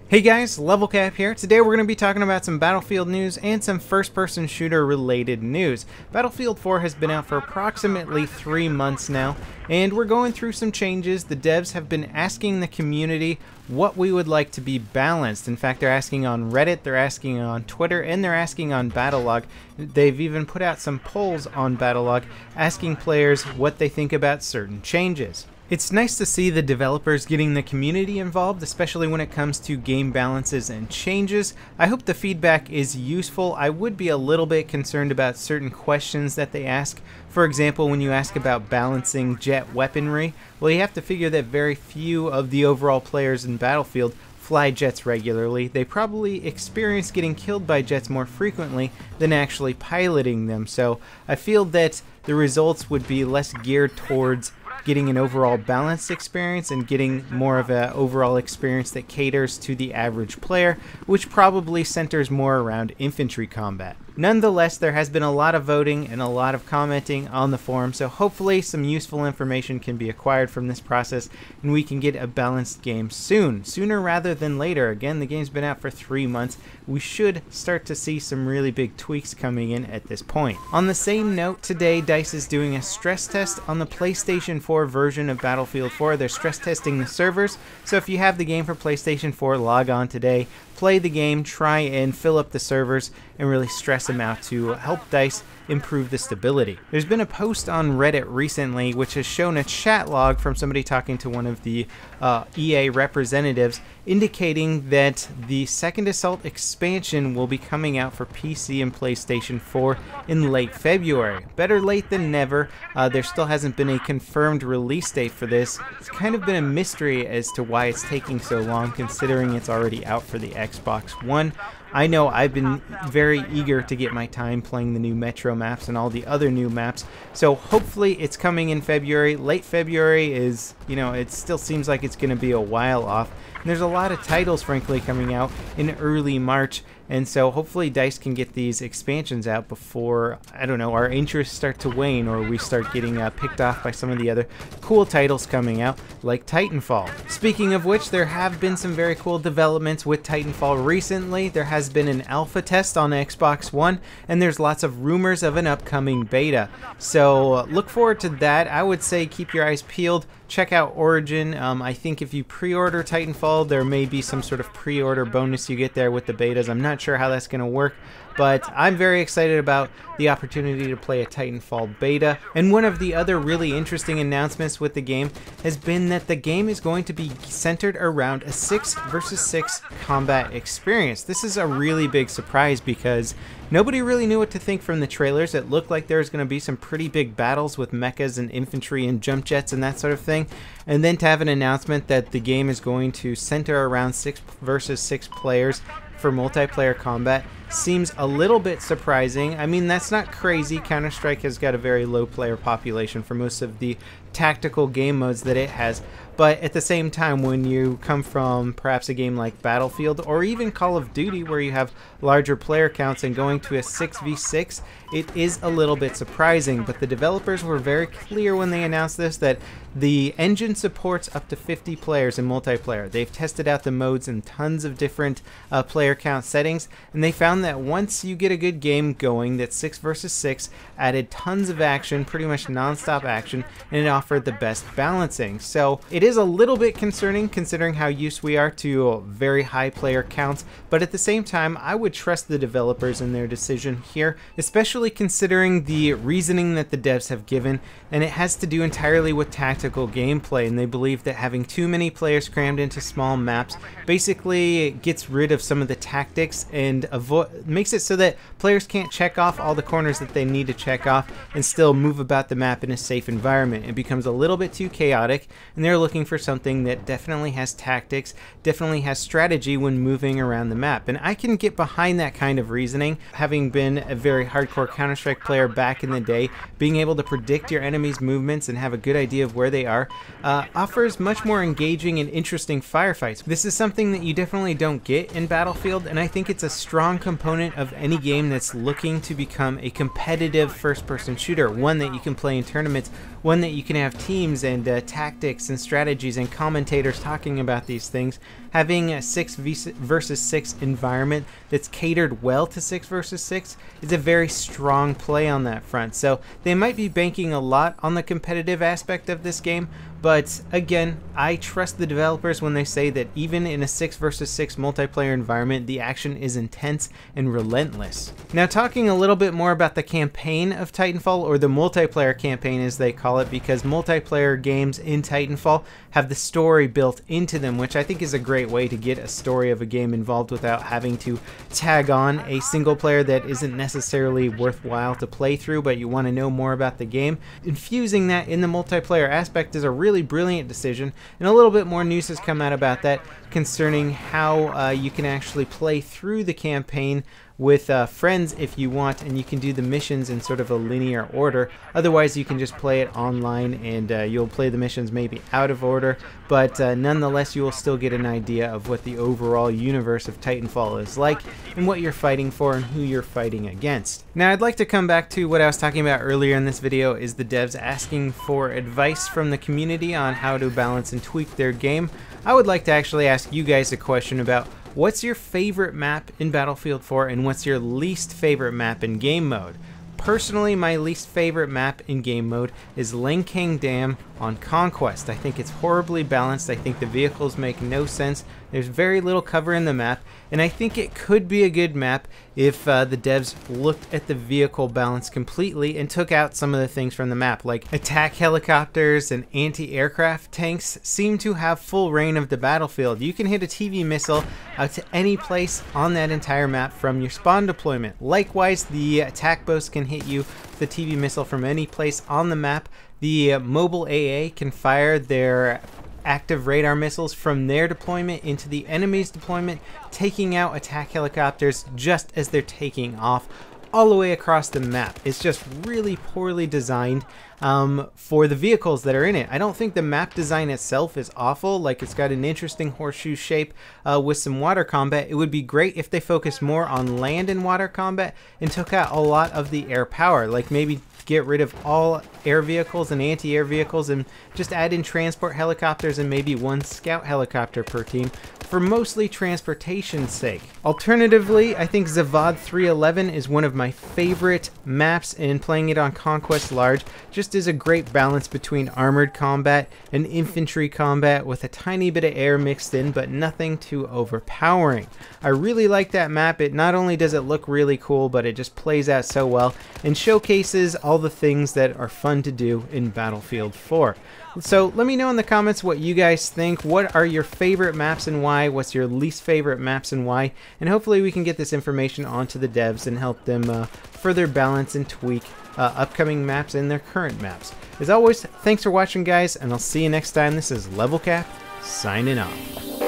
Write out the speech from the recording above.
Hey guys, LevelCap here. Today we're going to be talking about some Battlefield news and some first-person shooter related news. Battlefield 4 has been out for approximately 3 months now, and we're going through some changes. The devs have been asking the community what we would like to be balanced. In fact, they're asking on Reddit, they're asking on Twitter, and they're asking on Battlelog. They've even put out some polls on Battlelog asking players what they think about certain changes. It's nice to see the developers getting the community involved, especially when it comes to game balances and changes. I hope the feedback is useful. I would be a little bit concerned about certain questions that they ask. For example, when you ask about balancing jet weaponry, well, you have to figure that very few of the overall players in Battlefield fly jets regularly. They probably experience getting killed by jets more frequently than actually piloting them. So I feel that the results would be less geared towards getting an overall balanced experience and getting more of an overall experience that caters to the average player, which probably centers more around infantry combat. Nonetheless, there has been a lot of voting and a lot of commenting on the forum, so hopefully some useful information can be acquired from this process and we can get a balanced game soon. Sooner rather than later. Again, the game's been out for 3 months. We should start to see some really big tweaks coming in at this point. On the same note, today DICE is doing a stress test on the PlayStation 4 version of Battlefield 4. They're stress testing the servers, so if you have the game for PlayStation 4, log on today, play the game, try and fill up the servers, and really stress them out to help DICE improve the stability. There's been a post on Reddit recently which has shown a chat log from somebody talking to one of the EA representatives indicating that the Second Assault expansion will be coming out for PC and PlayStation 4 in late February. Better late than never. There still hasn't been a confirmed release date for this. It's kind of been a mystery as to why it's taking so long, considering it's already out for the Xbox One. I know I've been very eager to get my time playing the new Metro maps and all the other new maps, so hopefully it's coming in February. Late February is, it still seems like it's going to be a while off. And there's a lot of titles, frankly, coming out in early March, and so hopefully DICE can get these expansions out before, I don't know, our interests start to wane or we start getting picked off by some of the other cool titles coming out, like Titanfall. Speaking of which, there have been some very cool developments with Titanfall recently. There has been an alpha test on Xbox One, and there's lots of rumors of an upcoming beta. So look forward to that. I would say keep your eyes peeled. Check out Origin. I think if you pre-order Titanfall, there may be some sort of pre-order bonus you get there with the betas. I'm not sure how that's going to work, but I'm very excited about the opportunity to play a Titanfall beta. And one of the other really interesting announcements with the game has been that the game is going to be centered around a 6 versus 6 combat experience. This is a really big surprise because nobody really knew what to think from the trailers. It looked like there was going to be some pretty big battles with mechas and infantry and jump jets and that sort of thing. And then to have an announcement that the game is going to center around 6 versus 6 players for multiplayer combat seems a little bit surprising. I mean, that's not crazy. Counter-Strike has got a very low player population for most of the tactical game modes that it has, but at the same time, when you come from perhaps a game like Battlefield or even Call of Duty where you have larger player counts and going to a 6v6, it is a little bit surprising. But the developers were very clear when they announced this that the engine supports up to 50 players in multiplayer. They've tested out the modes in tons of different player count settings, and they found that once you get a good game going, that 6 versus 6 added tons of action, pretty much non-stop action, and it offered the best balancing. So it is a little bit concerning considering how used we are to very high player counts, but at the same time, I would trust the developers in their decision here, especially considering the reasoning that the devs have given, and it has to do entirely with tactical gameplay, and they believe that having too many players crammed into small maps basically gets rid of some of the tactics and makes it so that players can't check off all the corners that they need to check off and still move about the map in a safe environment. It becomes a little bit too chaotic, and they're looking for something that definitely has tactics, definitely has strategy when moving around the map. And I can get behind that kind of reasoning, having been a very hardcore Counter-Strike player back in the day. Being able to predict your enemy's movements and have a good idea of where they are offers much more engaging and interesting firefights. This is something that you definitely don't get in Battlefield, and I think it's a strong component of any game that's looking to become a competitive first-person shooter, one that you can play in tournaments, one that you can have teams and tactics and strategies and commentators talking about these things. having a 6 versus 6 environment that's catered well to 6 versus 6 is a very strong play on that front. So they might be banking a lot on the competitive aspect of this game, but again, I trust the developers when they say that even in a 6 versus 6 multiplayer environment, the action is intense and relentless. Now, talking a little bit more about the campaign of Titanfall, or the multiplayer campaign as they call it, because multiplayer games in Titanfall have the story built into them, which I think is a great way to get a story of a game involved without having to tag on a single player that isn't necessarily worthwhile to play through, but you want to know more about the game. Infusing that in the multiplayer aspect is a really brilliant decision, and a little bit more news has come out about that concerning how you can actually play through the campaign with friends if you want, and you can do the missions in sort of a linear order. Otherwise, you can just play it online, and you'll play the missions maybe out of order, but nonetheless, you will still get an idea of what the overall universe of Titanfall is like, and what you're fighting for, and who you're fighting against. Now, I'd like to come back to what I was talking about earlier in this video, is the devs asking for advice from the community on how to balance and tweak their game. I would like to actually ask you guys a question about what's your favorite map in Battlefield 4 and what's your least favorite map in game mode. Personally, my least favorite map in game mode is Lenkang Dam on Conquest. I think it's horribly balanced. I think the vehicles make no sense. There's very little cover in the map, and I think it could be a good map if the devs looked at the vehicle balance completely and took out some of the things from the map, like attack helicopters and anti-aircraft tanks seem to have full reign of the battlefield. You can hit a TV missile out to any place on that entire map from your spawn deployment. Likewise, the attack boats can hit you with a TV missile from any place on the map. The mobile AA can fire their active radar missiles from their deployment into the enemy's deployment, taking out attack helicopters just as they're taking off all the way across the map. It's just really poorly designed for the vehicles that are in it. I don't think the map design itself is awful. Like, it's got an interesting horseshoe shape with some water combat. It would be great if they focused more on land and water combat and took out a lot of the air power. Like, maybe get rid of all air vehicles and anti-air vehicles and just add in transport helicopters and maybe one scout helicopter per team for mostly transportation's sake. Alternatively, I think Zavad 311 is one of my favorite maps, and playing it on Conquest Large just is a great balance between armored combat and infantry combat with a tiny bit of air mixed in, but nothing too overpowering. I really like that map. It not only does it look really cool, but it just plays out so well and showcases all the things that are fun to do in Battlefield 4. So let me know in the comments what you guys think. What are your favorite maps and why? What's your least favorite maps and why? And hopefully we can get this information onto the devs and help them further balance and tweak upcoming maps and their current maps. As always, thanks for watching, guys, and I'll see you next time. This is LevelCap signing off.